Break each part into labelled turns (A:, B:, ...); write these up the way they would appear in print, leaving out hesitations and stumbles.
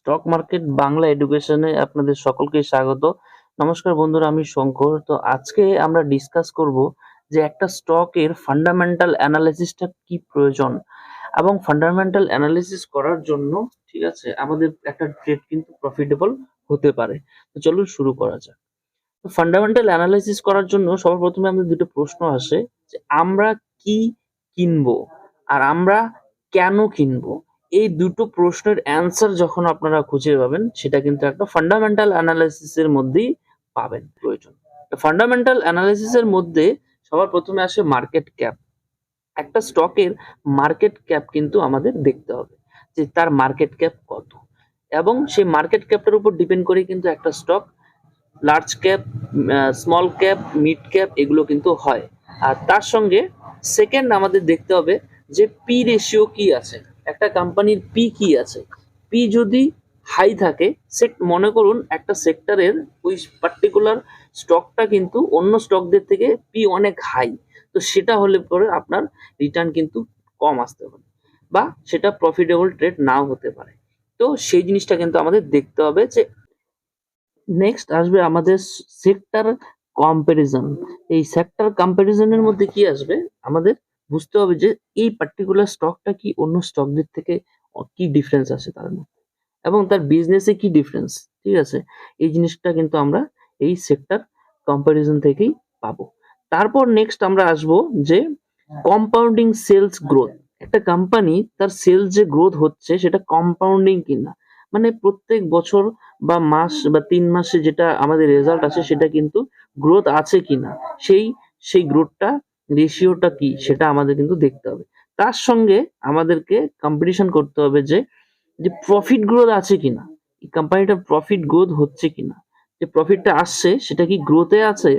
A: Stock market Bangla এডুকেশনে আপনাদের সকলকে স্বাগত। নমস্কার বন্ধুরা, আমি শঙ্কর। তো আজকে আমরা ডিসকাস করব যে একটা স্টকের ফান্ডামেন্টাল অ্যানালিসিসটা কি প্রয়োজন, এবং ফান্ডামেন্টাল অ্যানালিসিস করার জন্য ঠিক আছে আমাদের একটা ট্রেড কিন্তু প্রফিটেবল হতে পারে। তো চলুন শুরু করা যাক। তো ফান্ডামেন্টাল অ্যানালাইসিস করার জন্য সবার প্রথমে আমাদের দুটো প্রশ্ন আসে যে আমরা কি কিনবো আর আমরা কেন কিনবো। এই দুটো প্রশ্নের অ্যান্সার যখন আপনারা খুঁজে পাবেন, সেটা কিন্তু একটা ফান্ডামেন্টাল অ্যানালাইসিসের মধ্যেই পাবেন প্রয়োজন। ফান্ডামেন্টাল অ্যানালাইসিসের মধ্যে সবার প্রথমে আসে মার্কেট ক্যাপ। একটা স্টকের মার্কেট ক্যাপ কিন্তু আমাদের দেখতে হবে যে তার মার্কেট ক্যাপ কত, এবং সেই মার্কেট ক্যাপটার উপর ডিপেন্ড করে কিন্তু একটা stock large cap, small cap, mid cap এগুলো কিন্তু হয়। আর তার সঙ্গে সেকেন্ড আমাদের দেখতে হবে যে পি রেশিও কি আছে, একটা কোম্পানির পি কি আছে। পি যদি হাই থাকে, মনে করুন একটা সেক্টরের ওই পার্টিকুলার স্টকটা কিন্তু অন্য স্টকদের থেকে পি অনেক হাই, তো সেটা হলে পরে আপনার রিটার্ন কিন্তু কম আসতে পারে বা সেটা প্রফিটেবল ট্রেড নাও হতে পারে। তো সেই জিনিসটা কিন্তু আমাদের দেখতে হবে। যে নেক্সট আসবে আমাদের সেক্টর কম্পারিজন। এই সেক্টর কম্পারিজনের মধ্যে কি আসবে, আমাদের বুঝতে হবে যে এই পার্টিকুলার স্টকটা কি অন্য স্টকদের থেকে কি ডিফারেন্স আছে তার মধ্যে, এবং তার বিজনেসে কি ডিফারেন্স। ঠিক আছে, এই জিনিসটা কিন্তু আমরা এই সেক্টর কম্পারিজন থেকেই পাবো। তারপর নেক্সট আমরা আসবো যে কম্পাউন্ডিং সেলস গ্রোথ। একটা কোম্পানি তার সেলস যে গ্রোথ হচ্ছে সেটা কম্পাউন্ডিং কিনা, মানে প্রত্যেক বছর বা মাস বা 3 মাসে যেটা আমাদের রেজাল্ট আছে সেটা কিন্তু গ্রোথ আছে কিনা, সেই গ্রোথটা রেশিওটা কি সেটা আমাদের কিন্তু দেখতে হবে। তার সঙ্গে আমাদেরকে কম্পিটিশন করতে হবে যে প্রফিট গ্রোথ আছে কিনা, এই কোম্পানিটার প্রফিট গ্রোথ হচ্ছে কিনা, যে প্রফিটটা আসছে সেটা কি গ্রোথে আছে,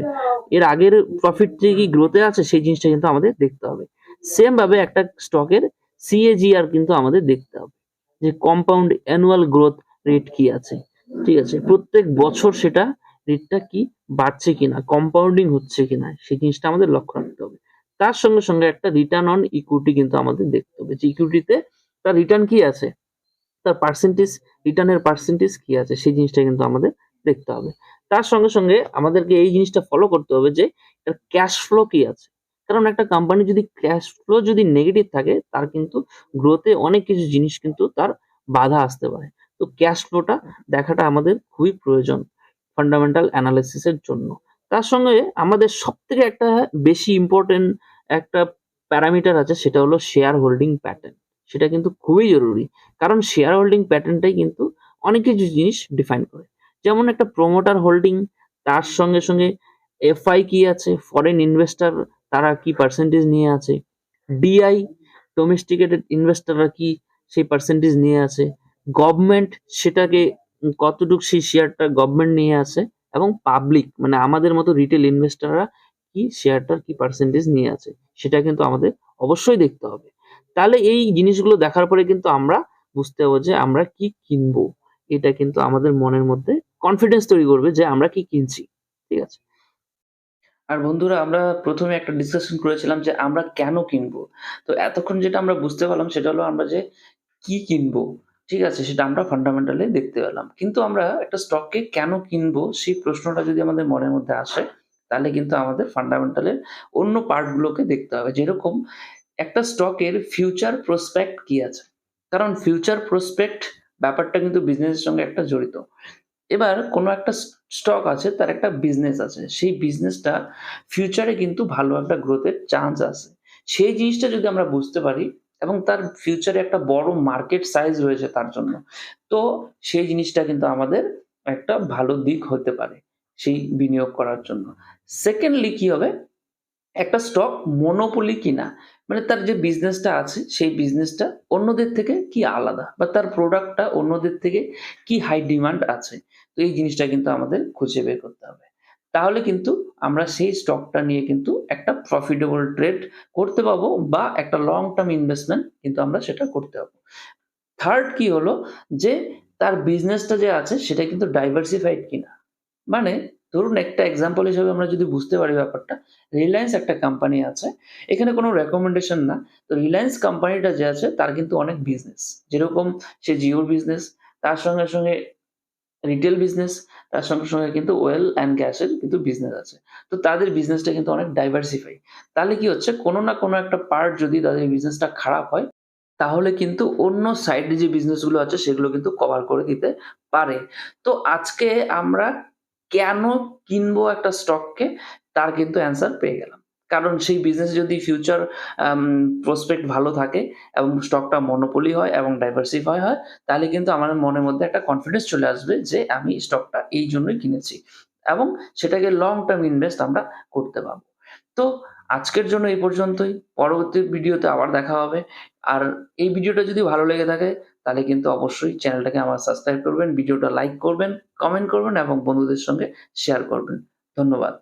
A: এর আগের প্রফিট থেকে কি গ্রোথে আছে, সেই জিনিসটা কিন্তু আমাদের দেখতে হবে। সেম ভাবে একটা স্টকের সিএজিআর কিন্তু আমাদের দেখতে হবে, যে কম্পাউন্ড অ্যানুয়াল গ্রোথ রেট কি আছে। ঠিক আছে, প্রত্যেক বছর সেটা রেটটা কি বাড়ছে কিনা, কম্পাউন্ডিং হচ্ছে কিনা, সেই জিনিসটা আমাদের লক্ষ্য রাখতে হবে। তার সঙ্গে সঙ্গে একটা রিটার্ন অন ইকুইটি কিন্তু আমাদের দেখতে হবে, যে ইকুইটিতে তার রিটার্ন কি আছে, তার পার্সেন্টেজ, রিটার্নের পার্সেন্টেজ কি আছে, সেই জিনিসটা কিন্তু আমাদের দেখতে হবে। তার সঙ্গে সঙ্গে আমাদেরকে এই জিনিসটা ফলো করতে হবে যে এর ক্যাশ ফ্লো কি আছে। কারণ একটা কোম্পানি যদি ক্যাশ ফ্লো যদি নেগেটিভ থাকে, তার কিন্তু গ্রোথে অনেক কিছু জিনিস কিন্তু তার বাধা আসতে পারে। তো ক্যাশ ফ্লোটা দেখাটা আমাদের খুবই প্রয়োজন ফান্ডামেন্টাল অ্যানালিসিসের জন্য। তার সঙ্গে আমাদের সব থেকে একটা বেশি ইম্পর্টেন্ট একটা প্যারামিটার আছে, সেটা হলো শেয়ার হোল্ডিং প্যাটার্ন। সেটা কিন্তু খুবই জরুরি, কারণ শেয়ার হোল্ডিং প্যাটার্নটাই কিন্তু অনেক কিছু জিনিস ডিফাইন করে। যেমন একটা প্রমোটার হোল্ডিং, তার সঙ্গে সঙ্গে এফআই কি আছে, ফরেন ইনভেস্টর তারা কি পার্সেন্টেজ নিয়ে আছে, ডিআই ডোমেস্টিকেটেড ইনভেস্টররা কি সেই পার্সেন্টেজ নিয়ে আছে, গভর্নমেন্ট সেটাকে কতটুকু সেই শেয়ারটা গভর্নমেন্ট নিয়ে আছে, এবং পাবলিক মানে আমাদের মতো রিটেল ইনভেস্টররা কি শেয়ারটার কি পার্সেন্টেজ নিয়ে আছে, সেটা কিন্তু আমাদের অবশ্যই দেখতে হবে। তাহলে এই জিনিসগুলো দেখার পরে কিন্তু আমরা বুঝতে পারবো যে আমরা কি কিনবো। এটা কিন্তু আমাদের মনের মধ্যে কনফিডেন্স তৈরি করবে যে আমরা কি কিনছি। ঠিক আছে, আর বন্ধুরা আমরা প্রথমে একটা ডিসকাশন করেছিলাম যে আমরা কেন কিনবো। তো এতক্ষণ যেটা আমরা বুঝতে পারলাম সেটা হলো আমরা যে কি কিনবো, ঠিক আছে, সেটা আমরা ফান্ডামেন্টালি দেখতে পেলাম। কিন্তু আমরা একটা স্টককে কেন কিনবো সেই প্রশ্নটা যদি আমাদের মনের মধ্যে আসে, তাহলে কিন্তু আমাদের ফান্ডামেন্টালের অন্য পার্ট গুলোকে দেখতে হবে। যেরকম একটা স্টকের ফিউচার প্রসপেক্ট কি আছে, কারণ ফিউচার প্রসপেক্ট ব্যাপারটা কিন্তু বিজনেসের সঙ্গে একটা জড়িত। এবার কোনো একটা স্টক আছে, তার একটা বিজনেস আছে, সেই বিজনেসটা ফিউচারে কিন্তু ভালো একটা গ্রোথের চান্স আছে। সেই জিনিসটা যদি আমরা বুঝতে পারি এবং তার ফিউচারে একটা বড় মার্কেট সাইজ রয়েছে তার জন্য, তো সেই জিনিসটা কিন্তু আমাদের একটা ভালো দিক হতে পারে সেই বিনিয়োগ করার জন্য। সেকেন্ডলি কি হবে, একটা স্টক মনোপলি কিনা, মানে তার যে বিজনেসটা আছে সেই বিজনেসটা অন্যদের থেকে কি আলাদা, বা তার প্রোডাক্টটা অন্যদের থেকে কি হাই ডিমান্ড আছে। তো এই জিনিসটা কিন্তু আমাদের খুঁজে বের করতে হবে। তাহলে কিন্তু আমরা সেই স্টকটা নিয়ে কিন্তু একটা প্রফিটেবল ট্রেড করতে পারবো, বা একটা লং টার্ম ইনভেস্টমেন্ট কিন্তু আমরা সেটা করতে পারবো। থার্ড কি হলো, যে তার বিজনেসটা যে আছে সেটা কিন্তু ডাইভার্সিফাইড কিনা। মানে ধরুন একটা এক্সাম্পল হিসেবে আমরা যদি বুঝতে পারি ব্যাপারটা, রিলায়েন্স একটা কোম্পানি আছে, এখানে কোনো রেকমেন্ডেশন না। তো রিলায়েন্স কোম্পানিটা যে আছে তার কিন্তু অনেক বিজনেস, যেরকম সে জিওর বিজনেস, তার সঙ্গে রিটেল বিজনেস, তার সঙ্গে কিন্তু ওয়েল অ্যান্ড গ্যাসের কিন্তু বিজনেস আছে। তো তাদের বিজনেসটা কিন্তু অনেক ডাইভার্সিফাই। তাহলে কি হচ্ছে, কোনো না কোনো একটা পার্ট যদি তাদের বিজনেসটা খারাপ হয়, তাহলে কিন্তু অন্য সাইডে যে বিজনেসগুলো আছে সেগুলো কিন্তু কভার করে দিতে পারে। তো আজকে আমরা কেন কিনবো একটা স্টককে, তার কিন্তু অ্যান্সার পেয়ে গেলাম। কারণ সেই বিজনেস যদি ফিউচার আম প্রসপেক্ট ভালো থাকে এবং স্টকটা মনোপলি হয় এবং ডাইভার্সিফাই হয়, তাহলে কিন্তু আমার মনের মধ্যে একটা কনফিডেন্স চলে আসবে যে আমি স্টকটা এই জন্যই কিনেছি এবং সেটাকে লং টার্ম ইনভেস্ট আমরা করতে পারবো। তো আজকের জন্য এই পর্যন্তই। পরবর্তী ভিডিওতে আবার দেখা হবে। আর এই ভিডিওটা যদি ভালো লেগে থাকে তাহলে কিন্তু অবশ্যই চ্যানেলটাকে আমার সাবস্ক্রাইব করবেন, ভিডিওটা লাইক করবেন, কমেন্ট করবেন এবং বন্ধুদের সঙ্গে শেয়ার করবেন। ধন্যবাদ।